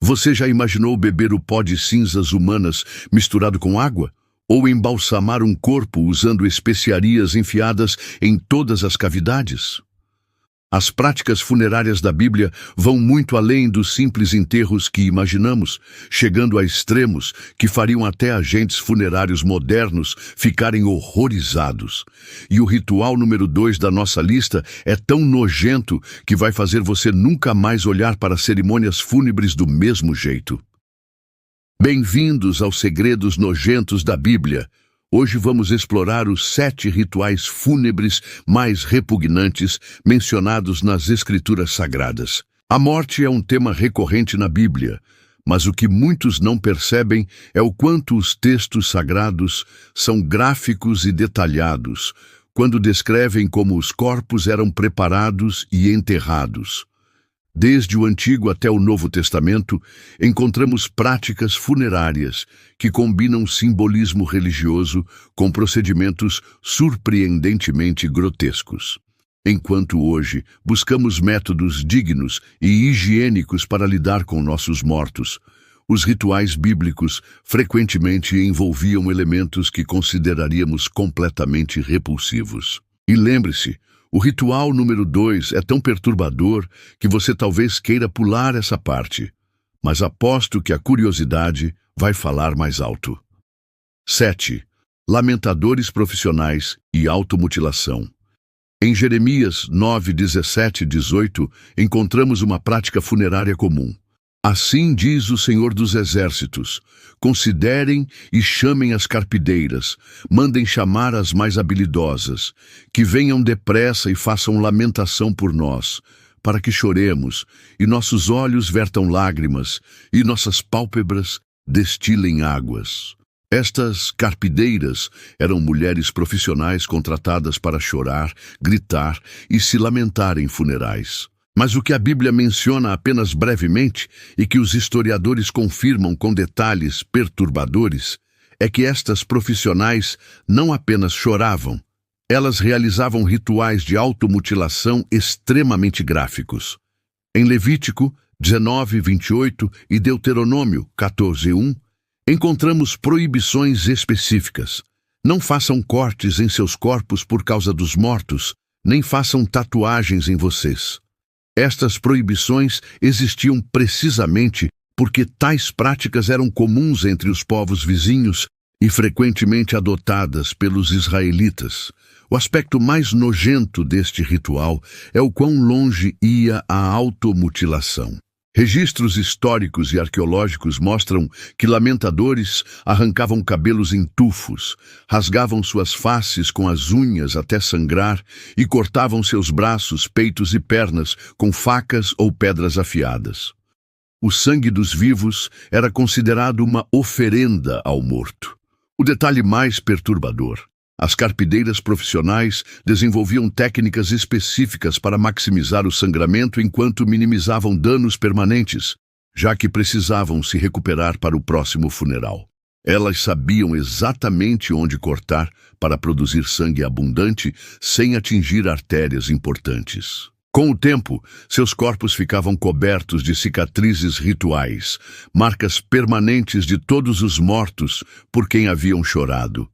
Você já imaginou beber o pó de cinzas humanas misturado com água? Ou embalsamar um corpo usando especiarias enfiadas em todas as cavidades? As práticas funerárias da Bíblia vão muito além dos simples enterros que imaginamos, chegando a extremos que fariam até agentes funerários modernos ficarem horrorizados. E o ritual número 2 da nossa lista é tão nojento que vai fazer você nunca mais olhar para cerimônias fúnebres do mesmo jeito. Bem-vindos aos segredos nojentos da Bíblia. Hoje vamos explorar os 7 rituais fúnebres mais repugnantes mencionados nas Escrituras Sagradas. A morte é um tema recorrente na Bíblia, mas o que muitos não percebem é o quanto os textos sagrados são gráficos e detalhados, quando descrevem como os corpos eram preparados e enterrados. Desde o Antigo até o Novo Testamento, encontramos práticas funerárias que combinam simbolismo religioso com procedimentos surpreendentemente grotescos. Enquanto hoje buscamos métodos dignos e higiênicos para lidar com nossos mortos, os rituais bíblicos frequentemente envolviam elementos que consideraríamos completamente repulsivos. E lembre-se, o ritual número 2 é tão perturbador que você talvez queira pular essa parte, mas aposto que a curiosidade vai falar mais alto. 7. Lamentadores profissionais e automutilação. Em Jeremias 9, 17 e 18, encontramos uma prática funerária comum. Assim diz o Senhor dos Exércitos: considerem e chamem as carpideiras, mandem chamar as mais habilidosas, que venham depressa e façam lamentação por nós, para que choremos, e nossos olhos vertam lágrimas, e nossas pálpebras destilem águas. Estas carpideiras eram mulheres profissionais contratadas para chorar, gritar e se lamentar em funerais. Mas o que a Bíblia menciona apenas brevemente e que os historiadores confirmam com detalhes perturbadores é que estas profissionais não apenas choravam, elas realizavam rituais de automutilação extremamente gráficos. Em Levítico 19, 28 e Deuteronômio 14, 1, encontramos proibições específicas. Não façam cortes em seus corpos por causa dos mortos, nem façam tatuagens em vocês. Estas proibições existiam precisamente porque tais práticas eram comuns entre os povos vizinhos e frequentemente adotadas pelos israelitas. O aspecto mais nojento deste ritual é o quão longe ia a automutilação. Registros históricos e arqueológicos mostram que lamentadores arrancavam cabelos em tufos, rasgavam suas faces com as unhas até sangrar e cortavam seus braços, peitos e pernas com facas ou pedras afiadas. O sangue dos vivos era considerado uma oferenda ao morto. O detalhe mais perturbador: as carpideiras profissionais desenvolviam técnicas específicas para maximizar o sangramento enquanto minimizavam danos permanentes, já que precisavam se recuperar para o próximo funeral. Elas sabiam exatamente onde cortar para produzir sangue abundante sem atingir artérias importantes. Com o tempo, seus corpos ficavam cobertos de cicatrizes rituais, marcas permanentes de todos os mortos por quem haviam chorado.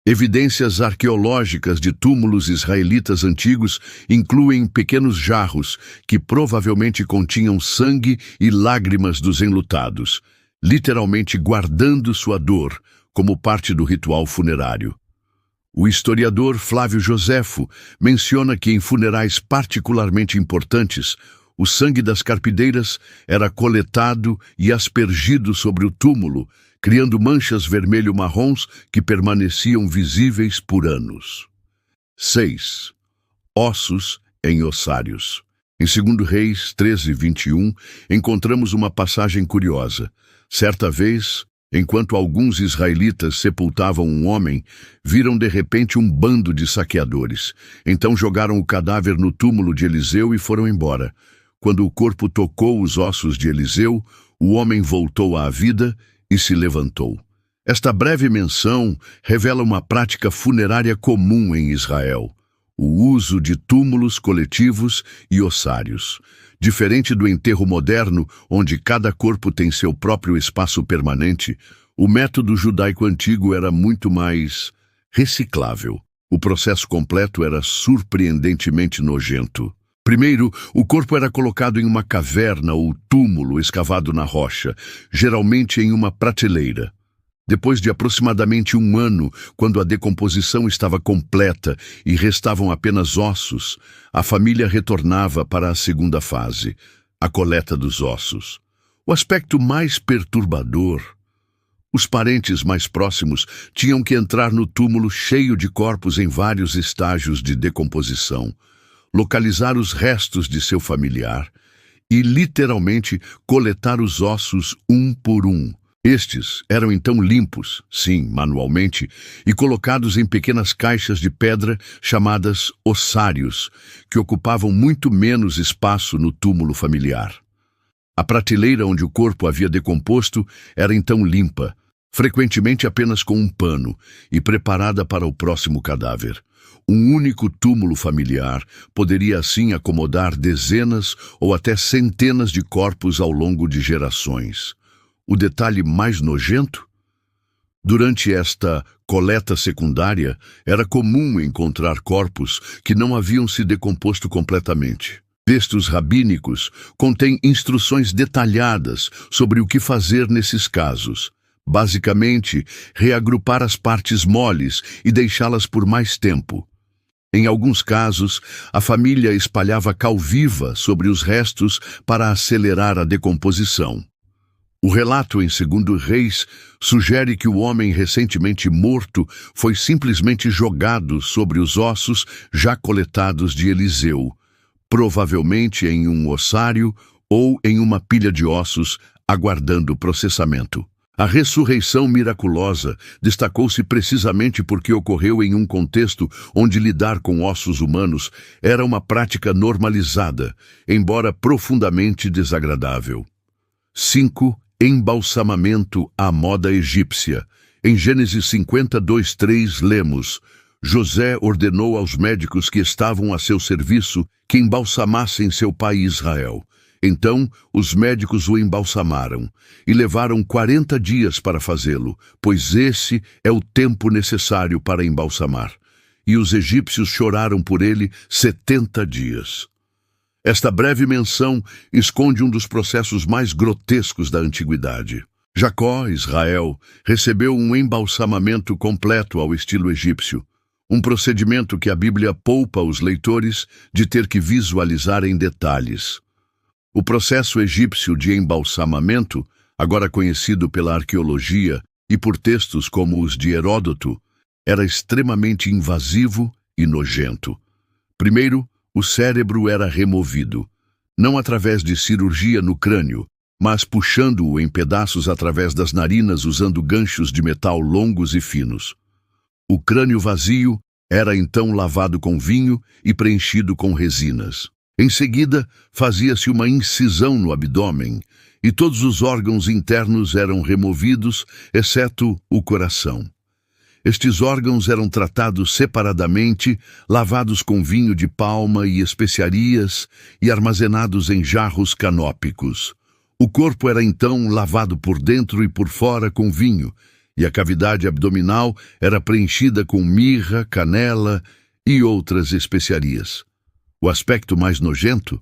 Evidências arqueológicas de túmulos israelitas antigos incluem pequenos jarros que provavelmente continham sangue e lágrimas dos enlutados, literalmente guardando sua dor como parte do ritual funerário. O historiador Flávio Joséfo menciona que em funerais particularmente importantes, o sangue das carpideiras era coletado e aspergido sobre o túmulo, criando manchas vermelho-marrons que permaneciam visíveis por anos. 6. Ossos em ossários. Em 2 Reis 13, 21, encontramos uma passagem curiosa. Certa vez, enquanto alguns israelitas sepultavam um homem, viram de repente um bando de saqueadores. Então jogaram o cadáver no túmulo de Eliseu e foram embora. Quando o corpo tocou os ossos de Eliseu, o homem voltou à vida e se levantou. Esta breve menção revela uma prática funerária comum em Israel: o uso de túmulos coletivos e ossários. Diferente do enterro moderno, onde cada corpo tem seu próprio espaço permanente, o método judaico antigo era muito mais reciclável. O processo completo era surpreendentemente nojento. Primeiro, o corpo era colocado em uma caverna ou túmulo escavado na rocha, geralmente em uma prateleira. Depois de aproximadamente 1 ano, quando a decomposição estava completa e restavam apenas ossos, a família retornava para a segunda fase, a coleta dos ossos. O aspecto mais perturbador: os parentes mais próximos tinham que entrar no túmulo cheio de corpos em vários estágios de decomposição, localizar os restos de seu familiar e, literalmente, coletar os ossos um por um. Estes eram então limpos, sim, manualmente, e colocados em pequenas caixas de pedra chamadas ossários, que ocupavam muito menos espaço no túmulo familiar. A prateleira onde o corpo havia decomposto era então limpa, frequentemente apenas com um pano, e preparada para o próximo cadáver. Um único túmulo familiar poderia assim acomodar dezenas ou até centenas de corpos ao longo de gerações. O detalhe mais nojento? Durante esta coleta secundária, era comum encontrar corpos que não haviam se decomposto completamente. Textos rabínicos contêm instruções detalhadas sobre o que fazer nesses casos. Basicamente, reagrupar as partes moles e deixá-las por mais tempo. Em alguns casos, a família espalhava cal viva sobre os restos para acelerar a decomposição. O relato em 2 Reis sugere que o homem recentemente morto foi simplesmente jogado sobre os ossos já coletados de Eliseu, provavelmente em um ossário ou em uma pilha de ossos, aguardando o processamento. A ressurreição miraculosa destacou-se precisamente porque ocorreu em um contexto onde lidar com ossos humanos era uma prática normalizada, embora profundamente desagradável. 5. Embalsamamento à moda egípcia. Em Gênesis 52:3 lemos: José ordenou aos médicos que estavam a seu serviço que embalsamassem seu pai Israel. Então, os médicos o embalsamaram e levaram 40 dias para fazê-lo, pois esse é o tempo necessário para embalsamar. E os egípcios choraram por ele 70 dias. Esta breve menção esconde um dos processos mais grotescos da antiguidade. Jacó, Israel, recebeu um embalsamamento completo ao estilo egípcio, um procedimento que a Bíblia poupa os leitores de ter que visualizar em detalhes. O processo egípcio de embalsamamento, agora conhecido pela arqueologia e por textos como os de Heródoto, era extremamente invasivo e nojento. Primeiro, o cérebro era removido, não através de cirurgia no crânio, mas puxando-o em pedaços através das narinas usando ganchos de metal longos e finos. O crânio vazio era então lavado com vinho e preenchido com resinas. Em seguida, fazia-se uma incisão no abdômen e todos os órgãos internos eram removidos, exceto o coração. Estes órgãos eram tratados separadamente, lavados com vinho de palma e especiarias e armazenados em jarros canópicos. O corpo era então lavado por dentro e por fora com vinho, e a cavidade abdominal era preenchida com mirra, canela e outras especiarias. O aspecto mais nojento?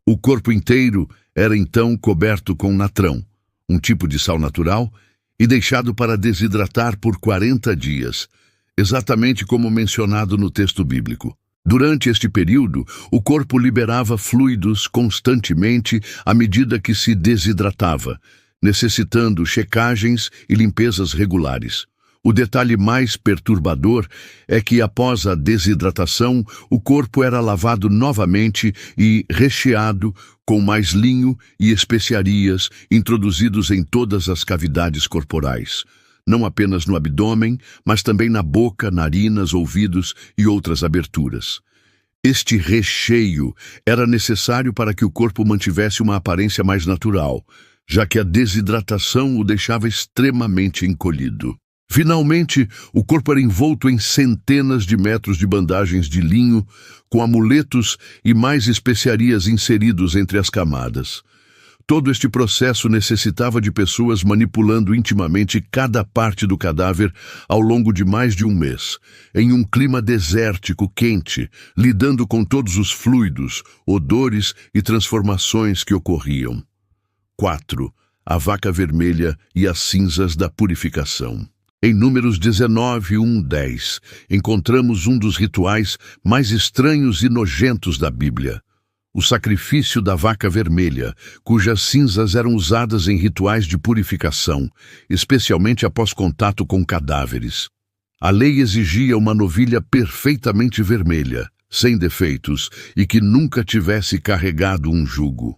O corpo inteiro era então coberto com natrão, um tipo de sal natural, e deixado para desidratar por 40 dias, exatamente como mencionado no texto bíblico. Durante este período, o corpo liberava fluidos constantemente à medida que se desidratava, necessitando checagens e limpezas regulares. O detalhe mais perturbador é que, após a desidratação, o corpo era lavado novamente e recheado com mais linho e especiarias introduzidos em todas as cavidades corporais, não apenas no abdômen, mas também na boca, narinas, ouvidos e outras aberturas. Este recheio era necessário para que o corpo mantivesse uma aparência mais natural, já que a desidratação o deixava extremamente encolhido. Finalmente, o corpo era envolto em centenas de metros de bandagens de linho, com amuletos e mais especiarias inseridos entre as camadas. Todo este processo necessitava de pessoas manipulando intimamente cada parte do cadáver ao longo de mais de um mês, em um clima desértico quente, lidando com todos os fluidos, odores e transformações que ocorriam. 4. A vaca vermelha e as cinzas da purificação. Em Números 19, 1, 10, encontramos um dos rituais mais estranhos e nojentos da Bíblia. O sacrifício da vaca vermelha, cujas cinzas eram usadas em rituais de purificação, especialmente após contato com cadáveres. A lei exigia uma novilha perfeitamente vermelha, sem defeitos, e que nunca tivesse carregado um jugo.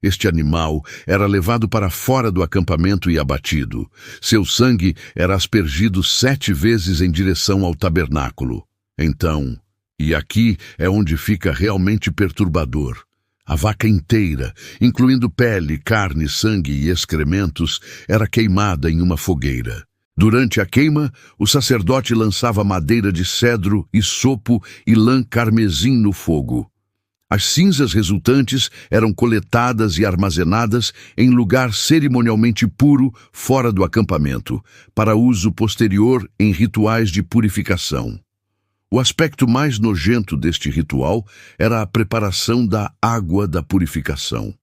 Este animal era levado para fora do acampamento e abatido. Seu sangue era aspergido 7 vezes em direção ao tabernáculo. Então, e aqui é onde fica realmente perturbador, a vaca inteira, incluindo pele, carne, sangue e excrementos, era queimada em uma fogueira. Durante a queima, o sacerdote lançava madeira de cedro, sopo e lã carmesim no fogo. As cinzas resultantes eram coletadas e armazenadas em lugar cerimonialmente puro fora do acampamento, para uso posterior em rituais de purificação. O aspecto mais nojento deste ritual era a preparação da água da purificação.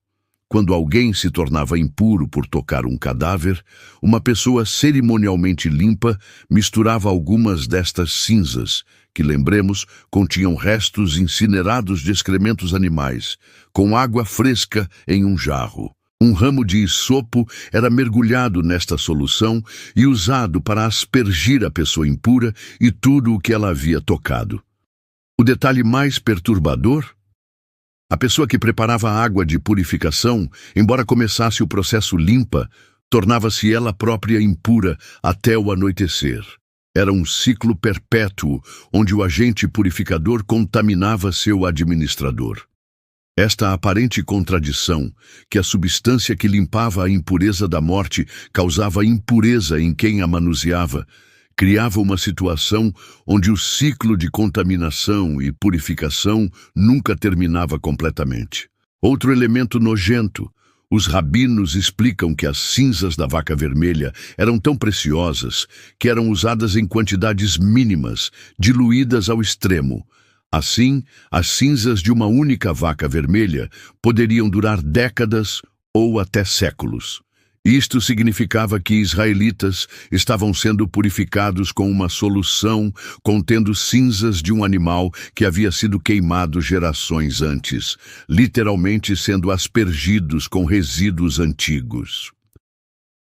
Quando alguém se tornava impuro por tocar um cadáver, uma pessoa cerimonialmente limpa misturava algumas destas cinzas, que, lembremos, continham restos incinerados de excrementos animais, com água fresca em um jarro. Um ramo de hisopo era mergulhado nesta solução e usado para aspergir a pessoa impura e tudo o que ela havia tocado. O detalhe mais perturbador? A pessoa que preparava a água de purificação, embora começasse o processo limpa, tornava-se ela própria impura até o anoitecer. Era um ciclo perpétuo, onde o agente purificador contaminava seu administrador. Esta aparente contradição, que a substância que limpava a impureza da morte causava impureza em quem a manuseava, criava uma situação onde o ciclo de contaminação e purificação nunca terminava completamente. Outro elemento nojento: os rabinos explicam que as cinzas da vaca vermelha eram tão preciosas que eram usadas em quantidades mínimas, diluídas ao extremo. Assim, as cinzas de uma única vaca vermelha poderiam durar décadas ou até séculos. Isto significava que israelitas estavam sendo purificados com uma solução contendo cinzas de um animal que havia sido queimado gerações antes, literalmente sendo aspergidos com resíduos antigos.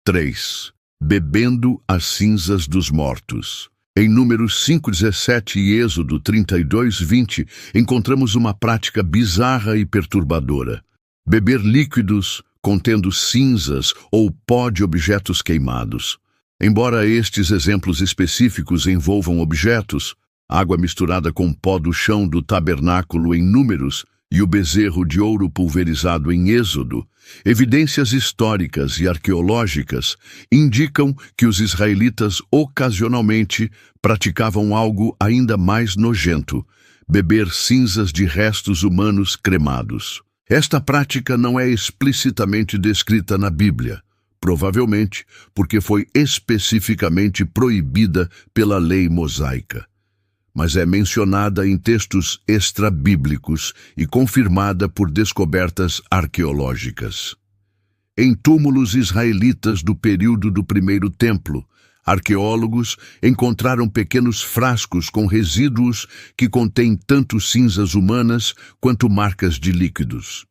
3. Bebendo as cinzas dos mortos. Em Números 5:17 e Êxodo 32:20, encontramos uma prática bizarra e perturbadora: beber líquidos contendo cinzas ou pó de objetos queimados. Embora estes exemplos específicos envolvam objetos, água misturada com pó do chão do tabernáculo em Números e o bezerro de ouro pulverizado em Êxodo, evidências históricas e arqueológicas indicam que os israelitas ocasionalmente praticavam algo ainda mais nojento: beber cinzas de restos humanos cremados. Esta prática não é explicitamente descrita na Bíblia, provavelmente porque foi especificamente proibida pela lei mosaica, mas é mencionada em textos extrabíblicos e confirmada por descobertas arqueológicas. Em túmulos israelitas do período do Primeiro Templo, arqueólogos encontraram pequenos frascos com resíduos que contêm tanto cinzas humanas quanto marcas de líquidos.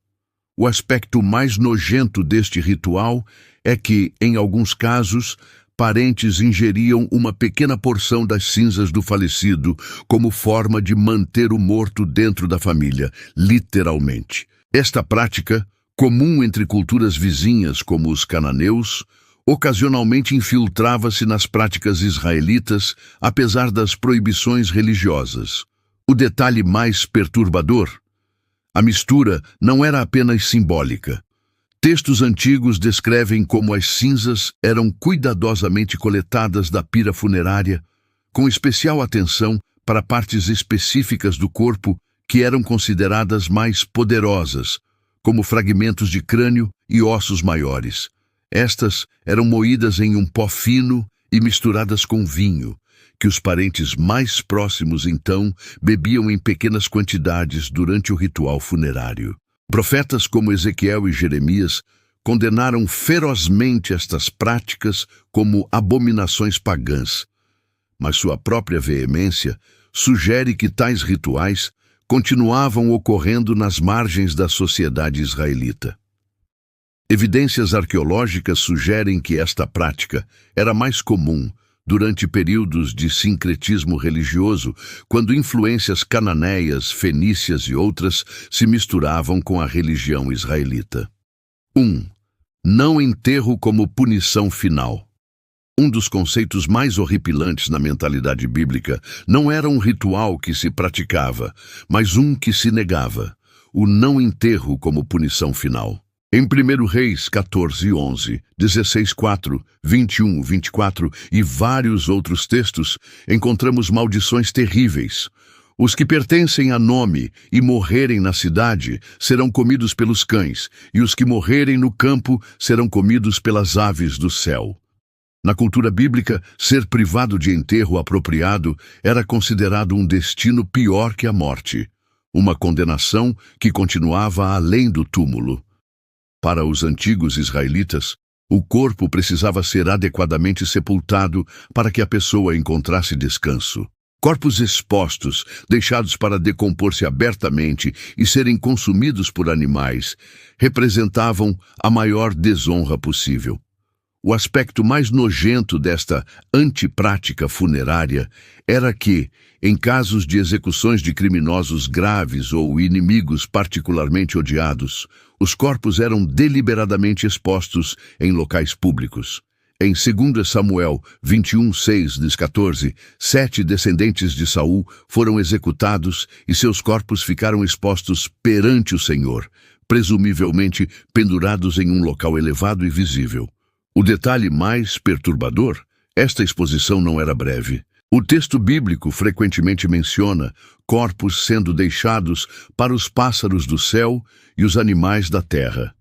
O aspecto mais nojento deste ritual é que, em alguns casos, parentes ingeriam uma pequena porção das cinzas do falecido como forma de manter o morto dentro da família, literalmente. Esta prática, comum entre culturas vizinhas como os cananeus, ocasionalmente infiltrava-se nas práticas israelitas, apesar das proibições religiosas. O detalhe mais perturbador: a mistura não era apenas simbólica. Textos antigos descrevem como as cinzas eram cuidadosamente coletadas da pira funerária, com especial atenção para partes específicas do corpo que eram consideradas mais poderosas, como fragmentos de crânio e ossos maiores. Estas eram moídas em um pó fino e misturadas com vinho, que os parentes mais próximos então bebiam em pequenas quantidades durante o ritual funerário. Profetas como Ezequiel e Jeremias condenaram ferozmente estas práticas como abominações pagãs, mas sua própria veemência sugere que tais rituais continuavam ocorrendo nas margens da sociedade israelita. Evidências arqueológicas sugerem que esta prática era mais comum durante períodos de sincretismo religioso, quando influências cananeias, fenícias e outras se misturavam com a religião israelita. 1. Não enterro como punição final. Um dos conceitos mais horripilantes na mentalidade bíblica não era um ritual que se praticava, mas um que se negava: o não enterro como punição final. Em 1 Reis 14:11, 16:4, 21:24 e vários outros textos, encontramos maldições terríveis. Os que pertencem a nome e morrerem na cidade serão comidos pelos cães, e os que morrerem no campo serão comidos pelas aves do céu. Na cultura bíblica, ser privado de enterro apropriado era considerado um destino pior que a morte, uma condenação que continuava além do túmulo. Para os antigos israelitas, o corpo precisava ser adequadamente sepultado para que a pessoa encontrasse descanso. Corpos expostos, deixados para decompor-se abertamente e serem consumidos por animais, representavam a maior desonra possível. O aspecto mais nojento desta antiprática funerária era que, em casos de execuções de criminosos graves ou inimigos particularmente odiados, os corpos eram deliberadamente expostos em locais públicos. Em 2 Samuel 21:6-14, 7 descendentes de Saul foram executados e seus corpos ficaram expostos perante o Senhor, presumivelmente pendurados em um local elevado e visível. O detalhe mais perturbador: esta exposição não era breve. O texto bíblico frequentemente menciona corpos sendo deixados para os pássaros do céu e os animais da terra.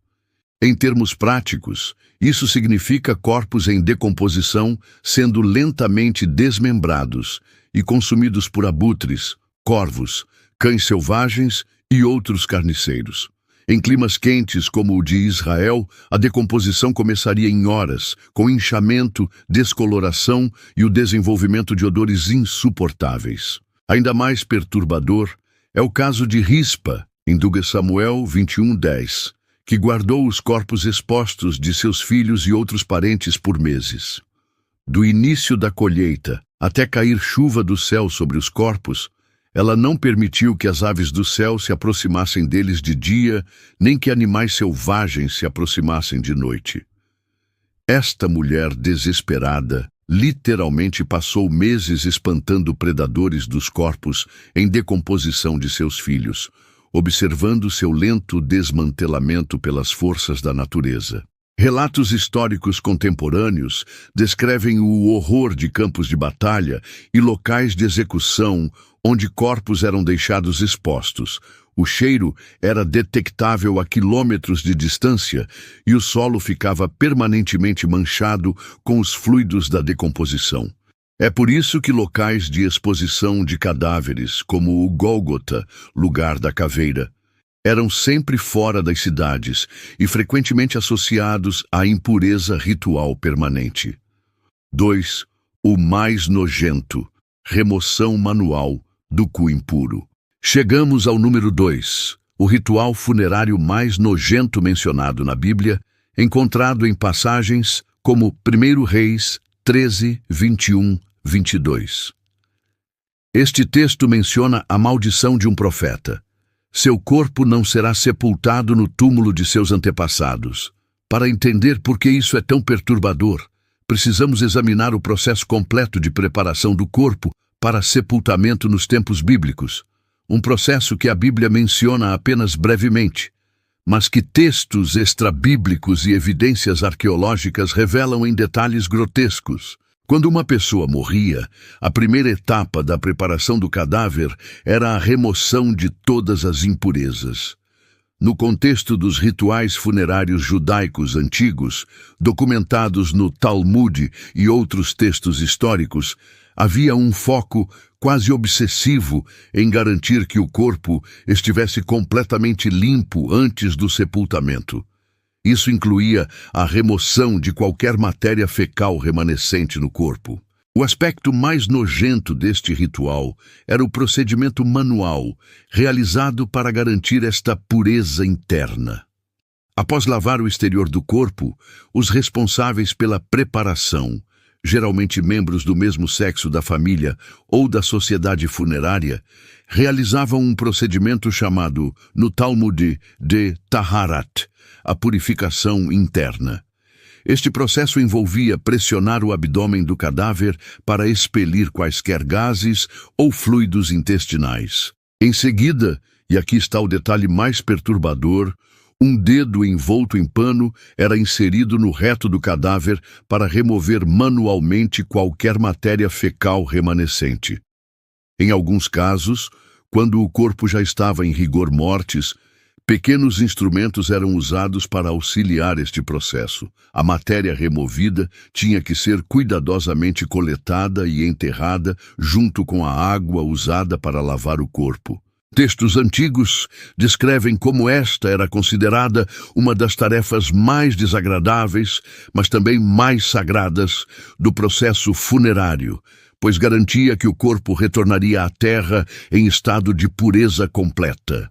Em termos práticos, isso significa corpos em decomposição sendo lentamente desmembrados e consumidos por abutres, corvos, cães selvagens e outros carniceiros. Em climas quentes como o de Israel, a decomposição começaria em horas, com inchamento, descoloração e o desenvolvimento de odores insuportáveis. Ainda mais perturbador é o caso de Rispa, em 2 Samuel 21:10, que guardou os corpos expostos de seus filhos e outros parentes por meses. Do início da colheita até cair chuva do céu sobre os corpos, ela não permitiu que as aves do céu se aproximassem deles de dia, nem que animais selvagens se aproximassem de noite. Esta mulher desesperada literalmente passou meses espantando predadores dos corpos em decomposição de seus filhos, observando seu lento desmantelamento pelas forças da natureza. Relatos históricos contemporâneos descrevem o horror de campos de batalha e locais de execução onde corpos eram deixados expostos. O cheiro era detectável a quilômetros de distância e o solo ficava permanentemente manchado com os fluidos da decomposição. É por isso que locais de exposição de cadáveres, como o Gólgota, lugar da caveira, eram sempre fora das cidades e frequentemente associados à impureza ritual permanente. 2. O mais nojento: remoção manual do cu impuro. Chegamos ao número 2, o ritual funerário mais nojento mencionado na Bíblia, encontrado em passagens como 1 Reis 13, 21, 22. Este texto menciona a maldição de um profeta. Seu corpo não será sepultado no túmulo de seus antepassados. Para entender por que isso é tão perturbador, precisamos examinar o processo completo de preparação do corpo para sepultamento nos tempos bíblicos, um processo que a Bíblia menciona apenas brevemente, mas que textos extrabíblicos e evidências arqueológicas revelam em detalhes grotescos. Quando uma pessoa morria, a primeira etapa da preparação do cadáver era a remoção de todas as impurezas. No contexto dos rituais funerários judaicos antigos, documentados no Talmud e outros textos históricos, havia um foco quase obsessivo em garantir que o corpo estivesse completamente limpo antes do sepultamento. Isso incluía a remoção de qualquer matéria fecal remanescente no corpo. O aspecto mais nojento deste ritual era o procedimento manual, realizado para garantir esta pureza interna. Após lavar o exterior do corpo, os responsáveis pela preparação, geralmente membros do mesmo sexo da família ou da sociedade funerária, realizavam um procedimento chamado, no Talmud, de Taharat, a purificação interna. Este processo envolvia pressionar o abdômen do cadáver para expelir quaisquer gases ou fluidos intestinais. Em seguida, e aqui está o detalhe mais perturbador, um dedo envolto em pano era inserido no reto do cadáver para remover manualmente qualquer matéria fecal remanescente. Em alguns casos, quando o corpo já estava em rigor mortis, pequenos instrumentos eram usados para auxiliar este processo. A matéria removida tinha que ser cuidadosamente coletada e enterrada junto com a água usada para lavar o corpo. Textos antigos descrevem como esta era considerada uma das tarefas mais desagradáveis, mas também mais sagradas, do processo funerário, pois garantia que o corpo retornaria à terra em estado de pureza completa.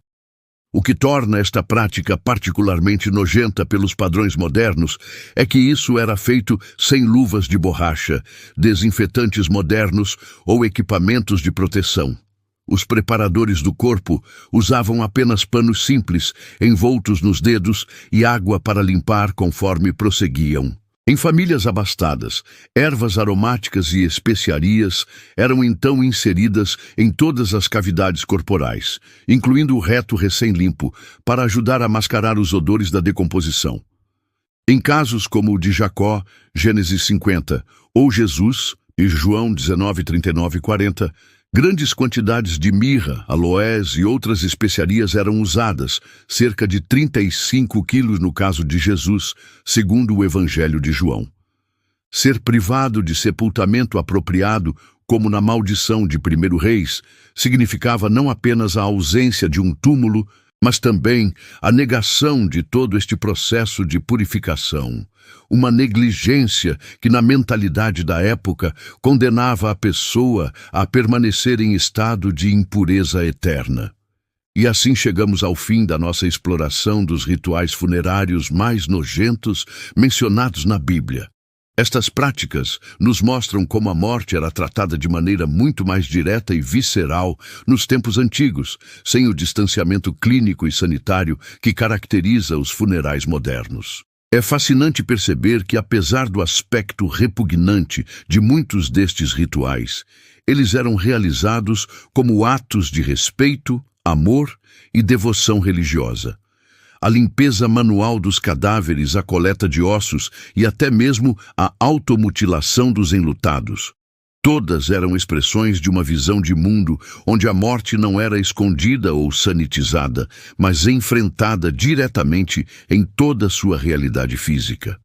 O que torna esta prática particularmente nojenta pelos padrões modernos é que isso era feito sem luvas de borracha, desinfetantes modernos ou equipamentos de proteção. Os preparadores do corpo usavam apenas panos simples, envoltos nos dedos, e água para limpar conforme prosseguiam. Em famílias abastadas, ervas aromáticas e especiarias eram então inseridas em todas as cavidades corporais, incluindo o reto recém-limpo, para ajudar a mascarar os odores da decomposição. Em casos como o de Jacó, Gênesis 50, ou Jesus, e João 19, 39 e 40, grandes quantidades de mirra, aloés e outras especiarias eram usadas, cerca de 35 quilos no caso de Jesus, segundo o Evangelho de João. Ser privado de sepultamento apropriado, como na maldição de 1 Reis, significava não apenas a ausência de um túmulo, mas também a negação de todo este processo de purificação. Uma negligência que, na mentalidade da época, condenava a pessoa a permanecer em estado de impureza eterna. E assim chegamos ao fim da nossa exploração dos rituais funerários mais nojentos mencionados na Bíblia. Estas práticas nos mostram como a morte era tratada de maneira muito mais direta e visceral nos tempos antigos, sem o distanciamento clínico e sanitário que caracteriza os funerais modernos. É fascinante perceber que, apesar do aspecto repugnante de muitos destes rituais, eles eram realizados como atos de respeito, amor e devoção religiosa. A limpeza manual dos cadáveres, a coleta de ossos e até mesmo a automutilação dos enlutados. Todas eram expressões de uma visão de mundo onde a morte não era escondida ou sanitizada, mas enfrentada diretamente em toda sua realidade física.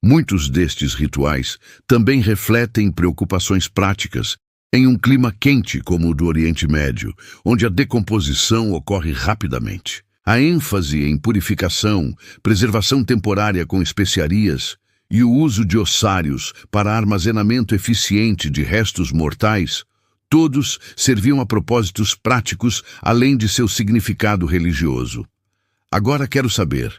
Muitos destes rituais também refletem preocupações práticas em um clima quente como o do Oriente Médio, onde a decomposição ocorre rapidamente. A ênfase em purificação, preservação temporária com especiarias e o uso de ossários para armazenamento eficiente de restos mortais, todos serviam a propósitos práticos além de seu significado religioso. Agora quero saber,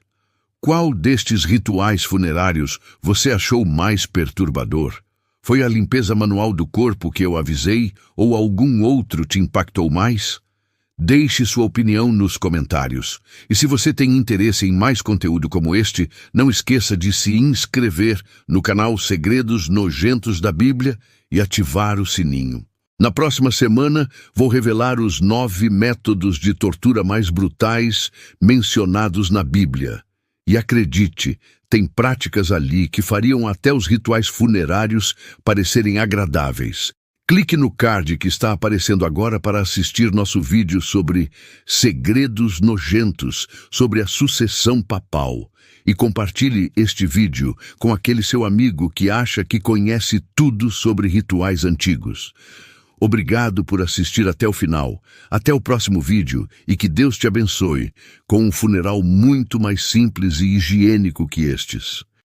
qual destes rituais funerários você achou mais perturbador? Foi a limpeza manual do corpo que eu avisei ou algum outro te impactou mais? Deixe sua opinião nos comentários. E se você tem interesse em mais conteúdo como este, não esqueça de se inscrever no canal Segredos Nojentos da Bíblia e ativar o sininho. Na próxima semana, vou revelar os 9 métodos de tortura mais brutais mencionados na Bíblia. E acredite, tem práticas ali que fariam até os rituais funerários parecerem agradáveis. Clique no card que está aparecendo agora para assistir nosso vídeo sobre segredos nojentos sobre a sucessão papal. E compartilhe este vídeo com aquele seu amigo que acha que conhece tudo sobre rituais antigos. Obrigado por assistir até o final. Até o próximo vídeo e que Deus te abençoe com um funeral muito mais simples e higiênico que estes.